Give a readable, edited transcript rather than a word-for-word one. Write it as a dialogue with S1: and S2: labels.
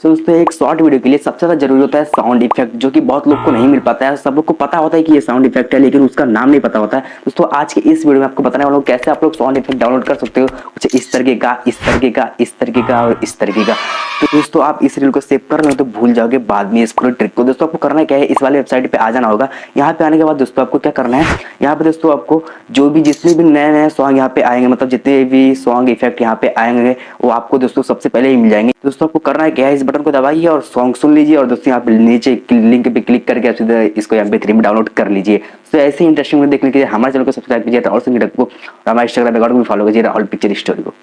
S1: सो दोस्तों एक short video के लिए सबसे ज़्यादा ज़रूरी होता है साउंड इफेक्ट, जो कि बहुत लोग को नहीं मिल पाता है। सब लोग को पता होता है कि ये साउंड इफेक्ट है, लेकिन उसका नाम नहीं पता होता है। दोस्तों आज के इस वीडियो में आपको बताने वाला हूँ कैसे आप लोग साउंड इफेक्ट डाउनलोड कर सकते हो, कुछ इस तरीके का, इस तरीके का, इस तरीके का और इस तरीके का। तो दोस्तों आप इस रील को सेव कर रहे हो तो भूल जाओगे बाद में इस पूरे ट्रिक को। दोस्तों आपको करना क्या है, इस वाले वेबसाइट पे आ जाना होगा। यहाँ पे आने के बाद दोस्तों आपको क्या करना है, यहाँ पे दोस्तों आपको जो भी जितने भी नए नए सॉन्ग यहाँ पे आएंगे, मतलब जितने भी सॉन्ग इफेक्ट यहाँ पे आएंगे वो आपको दोस्तों सबसे पहले ही मिल जाएंगे। दोस्तों आपको करना है क्या है, इस बटन को दबाइए और सॉन्ग सुन लीजिए और दोस्तों यहाँ पे नीचे लिंक पे क्लिक करके आप सीधा इसको यहाँ पे फ्री में डाउनलोड कर लीजिए। तो ऐसे ही इंटरेस्टिंग वीडियो देखने के लिए हमारे चैनल को सब्सक्राइब कीजिए और सिंह को हमारे इंस्टाग्राम अकाउंट को भी फॉलो कीजिए राहुल पिक्चर स्टोरी को।